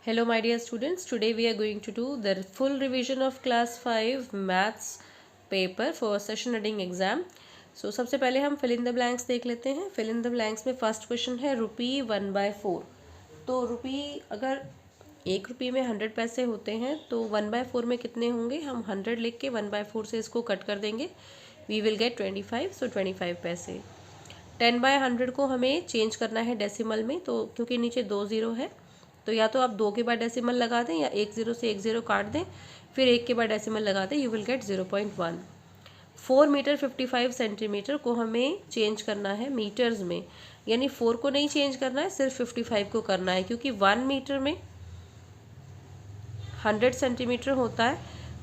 Hello my dear students, today we are going to do the full revision of class 5 maths paper for session heading exam. So सबसे पहले हम fill in the blanks देख लेते हैं. fill in the blanks में first question है ₹1/4. तो रुपी अगर 1 रुपये में 100 पैसे होते हैं तो 1/4 में कितने होंगे. हम 100 लिख के 1/4 से इसको कट कर देंगे. वी विल गेट 25, सो 25 पैसे. 10/100 को हमें चेंज करना है डेसिमल में, तो क्योंकि नीचे 2 ज़ीरो है तो या तो आप 2 के बाद डेसिमल लगा दें या 1 ज़ीरो से 1 ज़ीरो काट दें, फिर 1 के बाद डेसिमल लगा दें. You will get 0.1. 4 metre 55 centimetre को हमें चेंज करना है मीटर्स में, यानी 4 को नहीं चेंज करना है, सिर्फ 55 को करना है, क्योंकि 1 मीटर में 100 सेंटीमीटर होता है.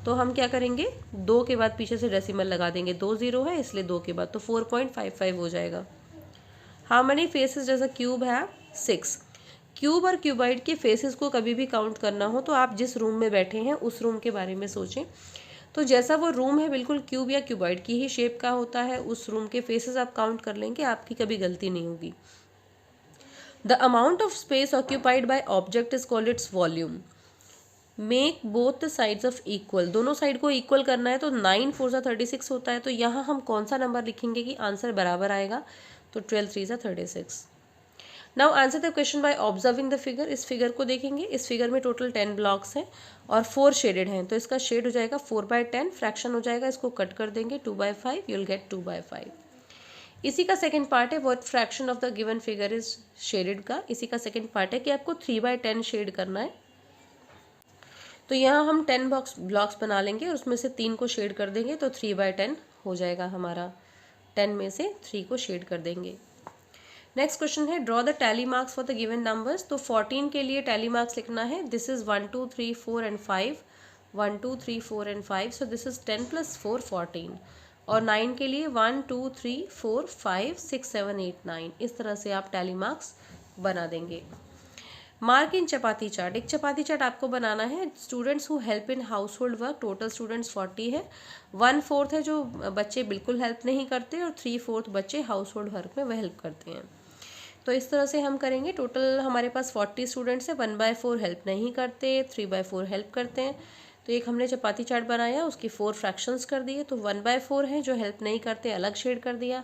तो हम क्या करेंगे, 2 के बाद पीछे से डेसिमल लगा देंगे. 2 ज़ीरो है इसलिए 2 के बाद, तो 4.55 हो जाएगा. How many faces does a cube है? 6. क्यूब और क्यूबाइड के फेसेस को कभी भी काउंट करना हो तो आप जिस रूम में बैठे हैं उस रूम के बारे में सोचें. तो जैसा वो रूम है बिल्कुल क्यूब या क्यूबाइड की ही शेप का होता है, उस रूम के फेसेस आप काउंट कर लेंगे, आपकी कभी गलती नहीं होगी. The amount of space occupied by object is called its volume. Make both the sides of equal. दोनों साइड को इक्वल करना है, तो 9 4 36 होता है. तो यहाँ हम कौन सा नंबर लिखेंगे कि आंसर बराबर आएगा, तो 12 3 36. Now answer the question by observing the figure. इस फिगर को देखेंगे, इस फिगर में टोटल 10 ब्लॉक्स हैं और 4 शेडेड हैं, तो इसका शेड हो जाएगा 4/10. फ्रैक्शन हो जाएगा, इसको कट कर देंगे 2/5, यू विल गेट 2/5. इसी का सेकंड पार्ट है what fraction of the given figure is shaded का. इसी का सेकंड पार्ट है कि आपको 3/10 शेड करना है. तो यहाँ हम 10 ब्लॉक्स बना लेंगे और उसमें से 3 को शेड कर देंगे, तो 3/10 हो जाएगा हमारा. 10 में से 3 को शेड कर देंगे. नेक्स्ट क्वेश्चन है draw the tally marks for the given numbers. तो 14 के लिए टैली मार्क्स लिखना है. This is 1 2 3 4 and 5. 1 2 3 4 and 5, so this is 10 + 4 14. और 9 के लिए 1 2 3 4 5 6 7 8 9. इस तरह से आप टैली मार्क्स बना देंगे. Mark in chapati chart. एक चपाती चार्ट आपको बनाना है. Students who help in house hold work, total students 40 है. 1/4 है जो बच्चे बिल्कुल हेल्प नहीं करते और 3/4 बच्चे हाउस होल्ड वर्क में वह हेल्प करते हैं. तो इस तरह से हम करेंगे. टोटल हमारे पास 40 स्टूडेंट्स हैं. 1/4 हेल्प नहीं करते, 3/4 हेल्प करते हैं. तो एक हमने चपाती चार्ट बनाया, उसकी 4 फ्रैक्शंस कर दिए. तो 1/4 है जो हेल्प नहीं करते, अलग शेड कर दिया.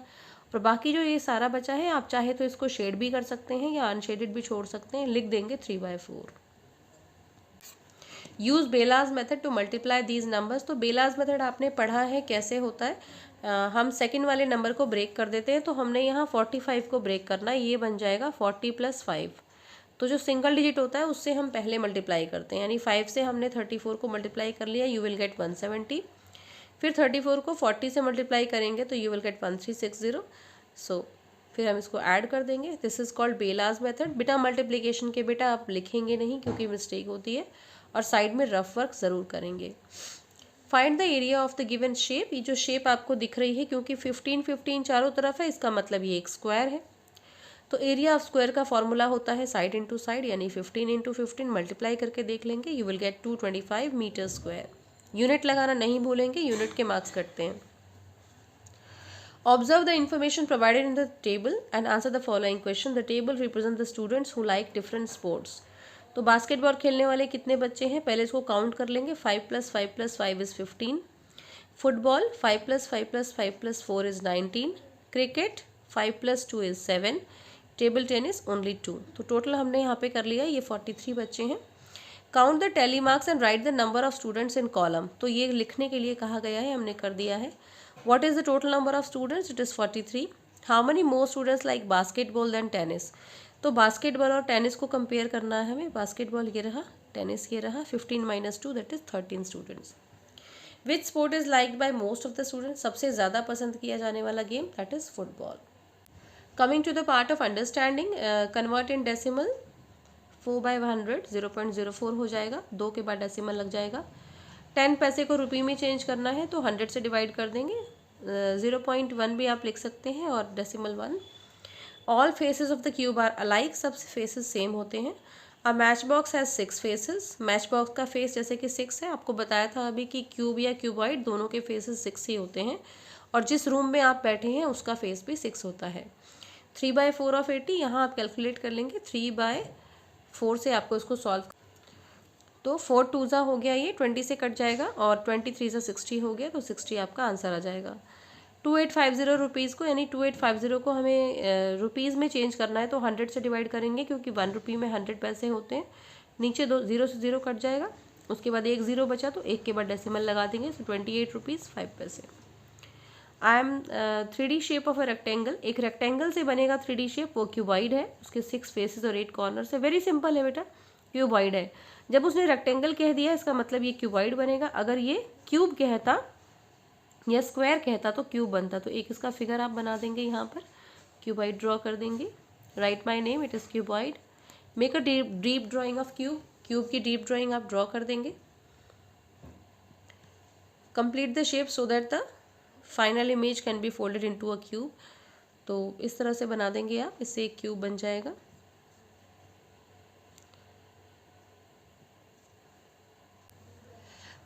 और बाकी जो ये सारा बचा है, आप चाहे तो इसको शेड भी कर सकते हैं या अनशेडेड भी छोड़ सकते हैं. लिख देंगे 3/4. Use BelAZ method to multiply these numbers. तो बेलाज मेथड आपने पढ़ा है कैसे होता है. हम सेकंड वाले नंबर को ब्रेक कर देते हैं. तो हमने यहाँ 45 को ब्रेक करना है. ये बन जाएगा 40 + 5. तो जो सिंगल डिजिट होता है उससे हम पहले मल्टीप्लाई करते हैं, यानी 5 से हमने 34 को मल्टीप्लाई कर लिया, यू विल गेट 170. फिर 34 को 40 से मल्टीप्लाई करेंगे तो यू विल गेट 1360. सो फिर हम इसको ऐड कर देंगे. This is called BelAZ method. बिना मल्टीप्लिकेशन के बेटा आप लिखेंगे नहीं क्योंकि मिस्टेक होती है, और साइड में रफ वर्क ज़रूर करेंगे. Find the area of the given shape. ये जो शेप आपको दिख रही है, क्योंकि 15 15 चारों तरफ है, इसका मतलब ये एक स्क्वायर है. तो एरिया ऑफ स्क्वायर का फॉर्मूला होता है साइड इंटू साइड, यानी 15 × 15 मल्टीप्लाई करके देख लेंगे, you will get 225 metre square. Unit लगाना नहीं भूलेंगे, यूनिट के मार्क्स कटते हैं. Observe the information provided in the table and answer the following question. The table represent the students who like different sports. तो बास्केटबॉल खेलने वाले कितने बच्चे हैं, पहले इसको काउंट कर लेंगे. 5 + 5 + 5 is 15. Football 5 + 5 + 5 + 4 is 19. Cricket 5 + 2 is 7. Table tennis only 2. तो टोटल हमने यहाँ पे कर लिया, ये 43 बच्चे हैं. Count the tally marks and right the number of students in column. तो ये लिखने के लिए कहा गया है, हमने कर दिया है. What is the total number of students? It is 43. How many more students like basketball than tennis. तो बास्केटबॉल और टेनिस को कंपेयर करना है हमें. बास्केटबॉल ये रहा, टेनिस ये रहा. 15 - 2 that is 13 students. Which sport is liked by most of the students. सबसे ज़्यादा पसंद किया जाने वाला game that is football. Coming to the part of understanding, convert in decimal. 4/100 0.04 हो जाएगा. 2 के बाद डेसिमल लग जाएगा. 10 पैसे को रुपये में चेंज करना है तो 100 से डिवाइड कर देंगे. 0.1 भी आप लिख सकते हैं और decimal 1. All faces of the cube are alike. सब फेसेस सेम होते हैं. A match box has 6 faces. Match box का फेस जैसे कि 6 है, आपको बताया था अभी कि क्यूब या क्यूबॉइड दोनों के फेसेस 6 ही होते हैं, और जिस रूम में आप बैठे हैं उसका फेस भी 6 होता है. 3/4 ऑफ 80 यहाँ आप कैलकुलेट कर लेंगे. 3/4 से आपको इसको सॉल्व तो 4 टू ज़ा हो गया, ये 20 से कट जाएगा, और 23 ज़ा 60 हो गया, तो 60 आपका आंसर आ जाएगा। 2850 रुपीज़ को, यानी 2850 को हमें रुपीज़ में चेंज करना है, तो 100 से डिवाइड करेंगे, क्योंकि 1 रुपये में 100 पैसे होते हैं। नीचे 2 0 से 0 कट जाएगा, उसके बाद 1 0 बचा, तो 1 के बाद डेसिमल लगा देंगे, सो 28 रुपीज़ 5 पैसे। I am 3D shape of a rectangle, एक रेक्टेंगल से बनेगा 3D शेप, वो क्यूबॉइड है, उसके 6 फेसेस और 8 कॉर्नर्स है। वेरी सिंपल है बेटा, क्यूबॉइड है। जब उसने रेक्टेंगल कह दिया, इसका मतलब ये क्यूबॉइड बनेगा। अगर ये क्यूब कहता या स्क्वायर कहता तो क्यूब बनता। तो एक इसका फिगर आप बना देंगे, यहाँ पर क्यूबॉइड ड्रॉ कर देंगे। Right my name, it is cuboid. Make a deep drying of cube, cube की डीप ड्राइंग आप ड्रॉ कर देंगे। Complete the shape so that the final image can be folded into a cube. तो इस तरह से बना देंगे आप, इससे एक क्यूब बन जाएगा।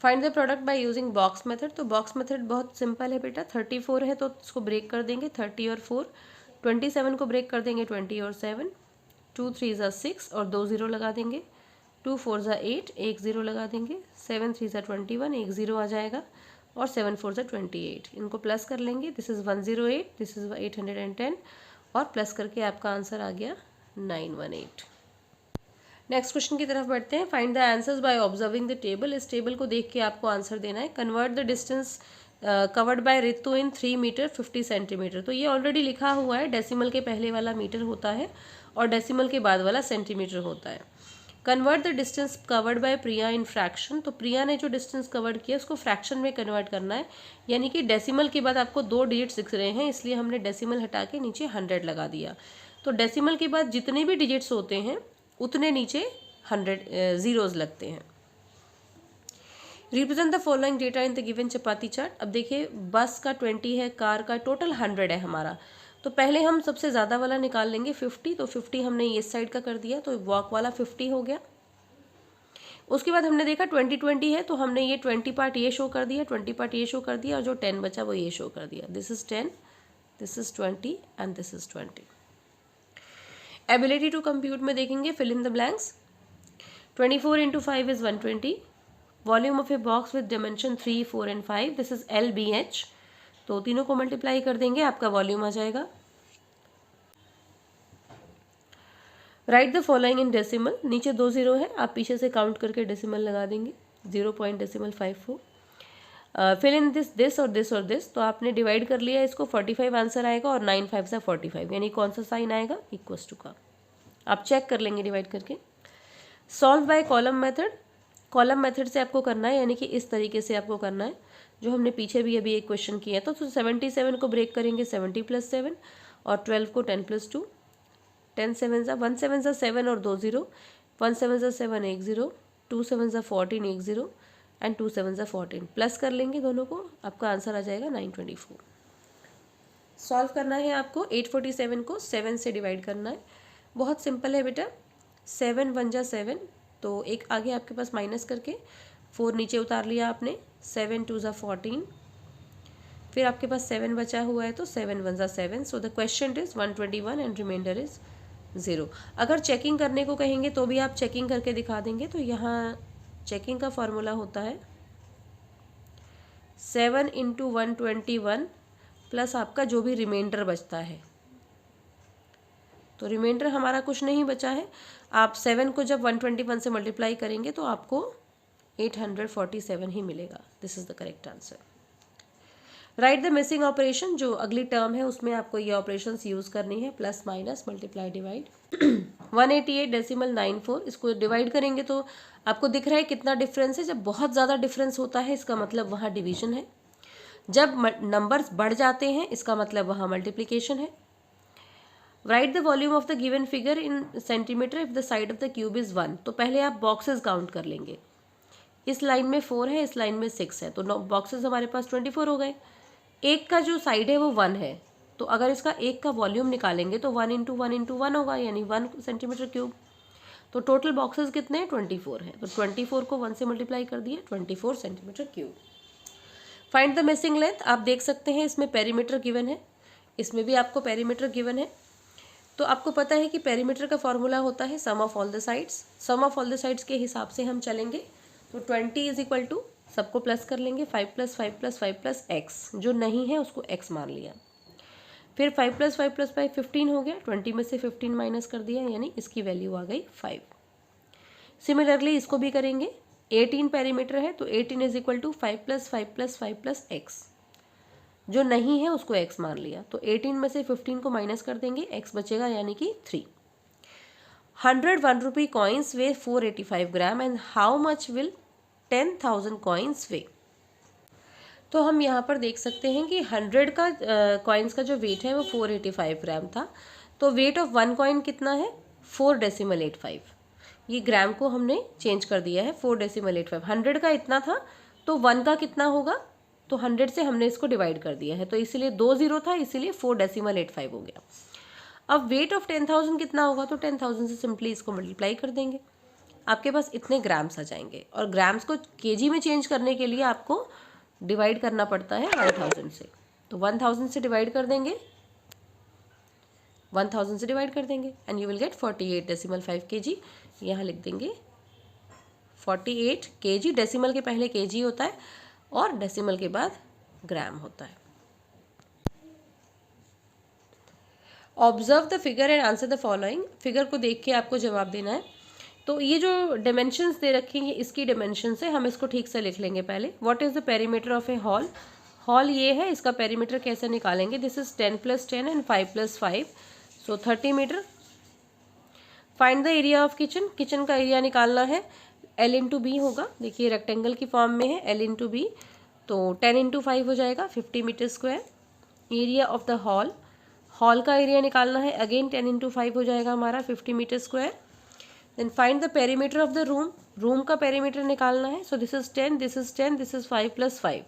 Find the product by using box method. तो बॉक्स मेथड बहुत सिंपल है बेटा। 34 है तो इसको ब्रेक कर देंगे, 30 और 4। 27 को ब्रेक कर देंगे, 20 और 7। 2 3 ज़ा 6 और 2 0 लगा देंगे। 2 4 ज़ा 8, 1 0 लगा देंगे। 7 3 ज़ा 21, 1 0 आ जाएगा, और 7 4 ज़ा 28। इनको प्लस कर लेंगे, दिस इज़ 108, दिस इज़ 810, और प्लस करके आपका आंसर आ गया 918। नेक्स्ट क्वेश्चन की तरफ बढ़ते हैं। Find the answers by observing the table. इस टेबल को देख के आपको आंसर देना है। Convert the distance covered by Ritu in 3 metre 50 centimetre. तो ये ऑलरेडी लिखा हुआ है, डेसिमल के पहले वाला मीटर होता है और डेसिमल के बाद वाला सेंटीमीटर होता है। Convert the distance covered bye Priya in fraction. तो प्रिया ने जो डिस्टेंस कवर्ड किया उसको फ्रैक्शन में कन्वर्ट करना है, यानी कि डेसिमल के बाद आपको 2 डिजिट्स दिख रहे हैं, इसलिए हमने डेसिमल हटा के नीचे 100 लगा दिया। तो डेसिमल के बाद जितने भी डिजिट्स होते हैं उतने नीचे 100 जीरोज लगते हैं। Represent the following data in the given chapati chart. अब देखिए, बस का 20 है, कार का टोटल 100 है हमारा। तो पहले हम सबसे ज़्यादा वाला निकाल लेंगे 50। तो 50 हमने इस साइड का कर दिया, तो वॉक वाला 50 हो गया। उसके बाद हमने देखा 20 है, तो हमने ये 20 पार्ट ये शो कर दिया, 20 पार्ट ये शो कर दिया, और जो 10 बचा वो ये शो कर दिया। This is 10, this is 20 and this is 20। Ability to compute में देखेंगे, fill in the blanks. 24 into 5 is 120. Volume of a box with dimension 3, 4 and 5. This is LBH. तो तीनों को मल्टीप्लाई कर देंगे, आपका वॉल्यूम आ जाएगा। Right the following in decimal. नीचे 2 0 है, आप पीछे से काउंट करके डेसिमल लगा देंगे, 0.54। फिल इन दिस और दिस और दिस। तो आपने डिवाइड कर लिया इसको, 45 आंसर आएगा, और 9 5 से 45, यानी कौन सा साइन आएगा, इक्वस टू का। आप चेक कर लेंगे डिवाइड करके। Solve by column method. Column method से आपको करना है, यानी कि इस तरीके से आपको करना है, जो हमने पीछे भी अभी एक क्वेश्चन किया है। तो 77 को ब्रेक करेंगे, 70 + 7, और 12 को 10 + 2। 10 7 ज़ा 1 7 ज़ा 7 और 2 0, 1 7 ज़ा 7 1 0, 2 7 ज़ा 14 1 0, एंड 2 7 ज़ा 14। प्लस कर लेंगे दोनों को, आपका आंसर आ जाएगा 924। सॉल्व करना है आपको, 847 को 7 से डिवाइड करना है। बहुत सिंपल है बेटा। 7 1 ज़ा 7, तो एक आगे आपके पास माइनस करके 4 नीचे उतार लिया आपने। 7 2 ज़ा 14, फिर आपके पास 7 बचा हुआ है, तो 7 1 ज़ा 7। So the question is 121 and reminder is 0। अगर चेकिंग करने को कहेंगे तो भी आप चेकिंग करके दिखा देंगे। तो यहाँ चेकिंग का फॉर्मूला होता है 7 × 121 प्लस आपका जो भी रिमाइंडर बचता है। तो रिमाइंडर हमारा कुछ नहीं बचा है। आप 7 को जब 121 से मल्टीप्लाई करेंगे तो आपको 847 ही मिलेगा। This is the correct answer. Right the missing operation. जो अगली टर्म है उसमें आपको ये ऑपरेशंस यूज करनी है, प्लस माइनस मल्टीप्लाई डिवाइड। 188.94, इसको डिवाइड करेंगे तो आपको दिख रहा है कितना डिफरेंस है। जब बहुत ज़्यादा डिफरेंस होता है इसका मतलब वहाँ डिवीजन है, जब नंबर्स बढ़ जाते हैं इसका मतलब वहाँ मल्टीप्लिकेशन है। Right the volume of the given figure in centimetre if the side of the cube is 1। तो पहले आप बॉक्सेस काउंट कर लेंगे। इस लाइन में 4 है, इस लाइन में 6 है, तो बॉक्सेस हमारे पास 24 हो गए। एक का जो साइड है वो 1 है, तो अगर इसका एक का वॉल्यूम निकालेंगे तो 1 × 1 × 1 होगा, यानी 1 सेंटीमीटर क्यूब। तो टोटल बॉक्सेस कितने हैं, 24 है। तो 24 को 1 से मल्टीप्लाई कर दिए, 24 centimetre cube. Find the missing length. आप देख सकते हैं इसमें पेरीमीटर गिवन है, इसमें भी आपको पेरीमीटर गिवन है। तो आपको पता है कि पेरीमीटर का फॉर्मूला होता है sum of all the sides. Sum of all the sides के हिसाब से हम चलेंगे। तो 20 इज इक्वल टू, सबको प्लस कर लेंगे, 5 + 5 + 5 + x, जो नहीं है उसको x मान लिया। फिर 5 + 5 + 5 15 हो गया, 20 में से 15 माइनस कर दिया, यानी इसकी वैल्यू आ गई 5। सिमिलरली इसको भी करेंगे। 18 पेरीमीटर है तो 18 इज इक्वल टू 5 + 5 + 5 + x, जो नहीं है उसको x मान लिया। तो 18 में से 15 को माइनस कर देंगे, x बचेगा यानी कि 3। 100 1 rupee coins weigh 485 gram and how much will 10,000 coins weigh. तो हम यहाँ पर देख सकते हैं कि 100 का कॉइन्स का जो वेट है वो 485 ग्राम था। तो वेट ऑफ 1 कॉइन कितना है, 4.85। ये ग्राम को हमने चेंज कर दिया है, 4.85। 100 का इतना था तो 1 का कितना होगा, तो 100 से हमने इसको डिवाइड कर दिया है, तो इसीलिए 2 0 था, इसीलिए 4.85 हो गया। अब वेट ऑफ 10,000 कितना होगा, तो 10,000 से सिंपली इसको मल्टीप्लाई कर देंगे, आपके पास इतने ग्राम्स आ जाएंगे। और ग्राम्स को केजी में चेंज करने के लिए आपको डिवाइड करना पड़ता है 1000 से। तो 1000 से डिवाइड कर देंगे, 1000 से डिवाइड कर देंगे and you will gate 48.5 kg। यहाँ लिख देंगे 48 kg। डेसिमल के पहले kg होता है और डेसिमल के बाद ग्राम होता है। Observe the figure and answer the following. Figure को देख के आपको जवाब देना है। तो ये जो डिमेंशंस दे रखी हैं, इसकी डिमेंशन से हम इसको ठीक से लिख लेंगे पहले। What is the perimeter of a hall. Hall ये है, इसका पेरीमीटर कैसे निकालेंगे, this is 10 + 10 and 5 + 5, so 30 metre. Find the area of kitchen. Kitchen का एरिया निकालना है, L × B होगा। देखिए रेक्टेंगल की फॉर्म में है, L × B, तो 10 × 5 हो जाएगा, 50 metre square. Area of the hall, hall का एरिया निकालना है, अगेन 10 × 5 हो जाएगा हमारा, 50 metre square. Then find the perimeter of the room. Room का पेरीमीटर निकालना है, so this is 10, this is 10, this is 5 + 5।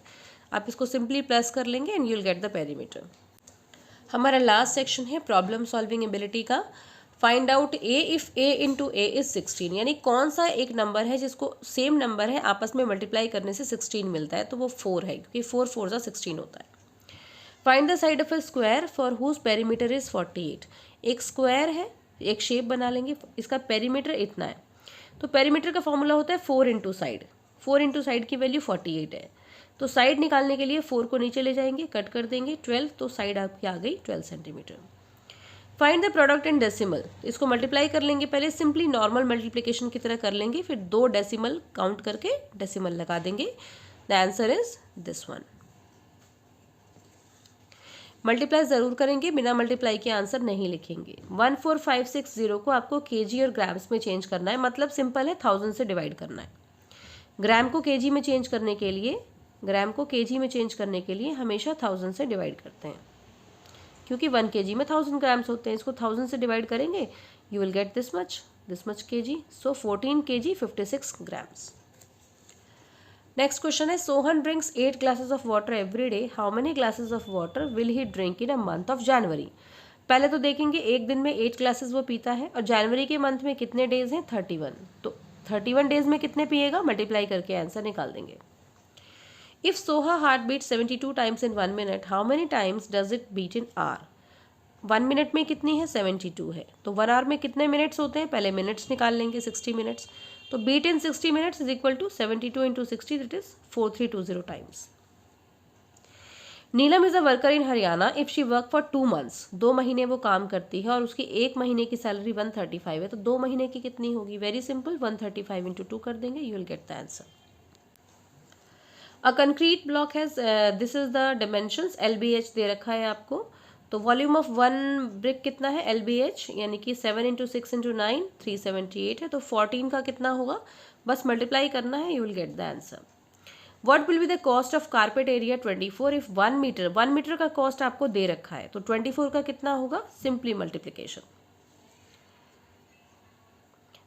आप इसको सिंपली प्लस कर लेंगे and you will get the perimeter. हमारा लास्ट सेक्शन है प्रॉब्लम सॉल्विंग एबिलिटी का। Find out a if a × a is 16, यानी कौन सा एक नंबर है जिसको सेम नंबर है आपस में मल्टीप्लाई करने से 16 मिलता है, तो वो 4 है, क्योंकि 4 4 = 16 होता है। Find the side of a square for whose perimeter is 48। एक स्क्वायर है, एक शेप बना लेंगे, इसका पेरीमीटर इतना है। तो पेरीमीटर का फॉर्मूला होता है 4 × साइड। 4 × साइड की वैल्यू 48 है। तो साइड निकालने के लिए 4 को नीचे ले जाएंगे, कट कर देंगे 12, तो साइड आपकी आ गई 12 centimetre. Find the product in decimal. इसको मल्टीप्लाई कर लेंगे, पहले सिंपली नॉर्मल मल्टीप्लिकेशन की तरह कर लेंगे, फिर 2 डेसिमल काउंट करके डेसिमल लगा देंगे। The answer is this one. Multiply ज़रूर करेंगे, बिना मल्टीप्लाई के आंसर नहीं लिखेंगे। 14560 को आपको केजी और ग्राम्स में चेंज करना है, मतलब सिंपल है, 1000 से डिवाइड करना है। ग्राम को केजी में चेंज करने के लिए, ग्राम को केजी में चेंज करने के लिए हमेशा 1000 से डिवाइड करते हैं, क्योंकि 1 kg में 1000 ग्राम्स होते हैं। इसको 1000 से डिवाइड करेंगे, you will get this much kg, so 14 kg 56 grams. Next question है, Sohan drinks 8 glasses of water every day, how many glasses of water will he drink in a month of January. पहले तो देखेंगे एक दिन में 8 glasses वो पीता है, और जनवरी के मंथ में कितने डेज हैं, 31। तो 31 डेज में कितने पिएगा, मल्टीप्लाई करके आंसर निकाल देंगे। If Soha heart beat 72 times in 1 minute, how many times does it beat in hour. 1 minute में कितनी है, 72 है। तो 1 आवर में कितने मिनट्स होते हैं, पहले मिनट्स निकाल लेंगे, 60 मिनट्स। तो beat in 60 minutes is equal to 72 × 60, that is 4320 times. Neelam is a worker in Haryana if she work for 2 months। 2 महीने वो काम करती है और उसकी 1 महीने की सैलरी 135 है, तो 2 महीने की कितनी होगी, वेरी सिंपल, 135 × 2 कर देंगे, you will get the answer. A concrete block has, this is the dimensions, LBH दे रखा है आपको। तो वॉल्यूम ऑफ 1 ब्रिक कितना है, LBH, यानी कि 7 × 6 × 9 378 है। तो 14 का कितना होगा, बस मल्टीप्लाई करना है, you will get the answer. What will be the cost of carpet area 24 if 1 metre. 1 metre का कॉस्ट आपको दे रखा है, तो 24 का कितना होगा, simply multiplication.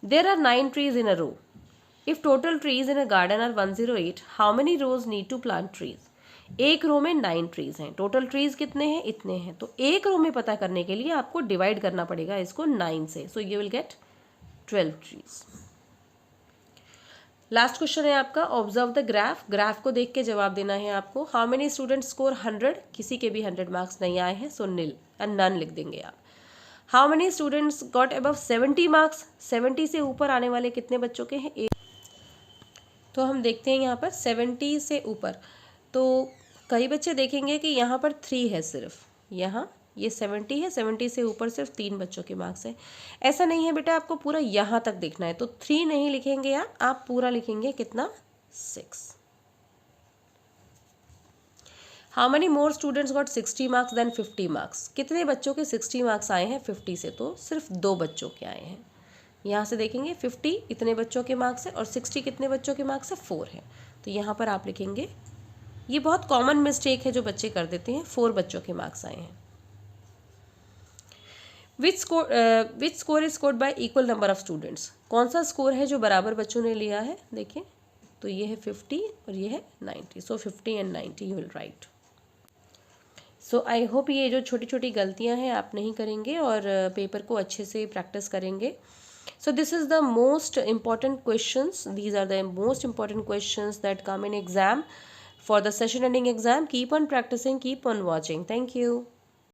There are 9 trees in a row. If total trees in a garden are 108, how many rows need to plant trees. एक रो में 9 ट्रीज हैं, टोटल ट्रीज कितने हैं, इतने हैं। तो एक रो में पता करने के लिए आपको डिवाइड करना पड़ेगा इसको 9 से, so you will gate 12 trees. Last question है आपका, ऑब्जर्व द ग्राफ। ग्राफ को देख के जवाब देना है आपको। हाउ मेनी स्टूडेंट स्कोर 100, किसी के भी 100 मार्क्स नहीं आए हैं, सो nil, नन लिख देंगे आप। How many students got above 70 marks, 70 से ऊपर आने वाले कितने बच्चों के हैं? तो हम देखते हैं यहाँ पर 70 से ऊपर, तो कई बच्चे देखेंगे कि यहाँ पर 3 है सिर्फ, यहाँ ये 70 है, 70 से ऊपर सिर्फ 3 बच्चों के मार्क्स हैं। ऐसा नहीं है बेटा, आपको पूरा यहाँ तक देखना है, तो 3 नहीं लिखेंगे आप पूरा लिखेंगे कितना? 6। How many more students got 60 marks than 50 marks, कितने बच्चों के 60 मार्क्स आए हैं 50 से? तो सिर्फ 2 बच्चों के आए हैं। यहाँ से देखेंगे 50 इतने बच्चों के मार्क्स है और 60 कितने बच्चों के मार्क्स है? 4 है। तो यहाँ पर आप लिखेंगे, ये बहुत कॉमन मिस्टेक है जो बच्चे कर देते हैं, 4 बच्चों के मार्क्स आए हैं। Which score is scored by equal number of students, कौन सा स्कोर है जो बराबर बच्चों ने लिया है? देखिए, तो ये है 50 और ये है 90, सो 50 and 90 you will write. So I hope ये जो छोटी छोटी गलतियां हैं आप नहीं करेंगे और पेपर को अच्छे से प्रैक्टिस करेंगे। So this is the most important questions. These are the most important questions that come in exam for the session ending exam. Keep on practicing, keep on watching. Thank you.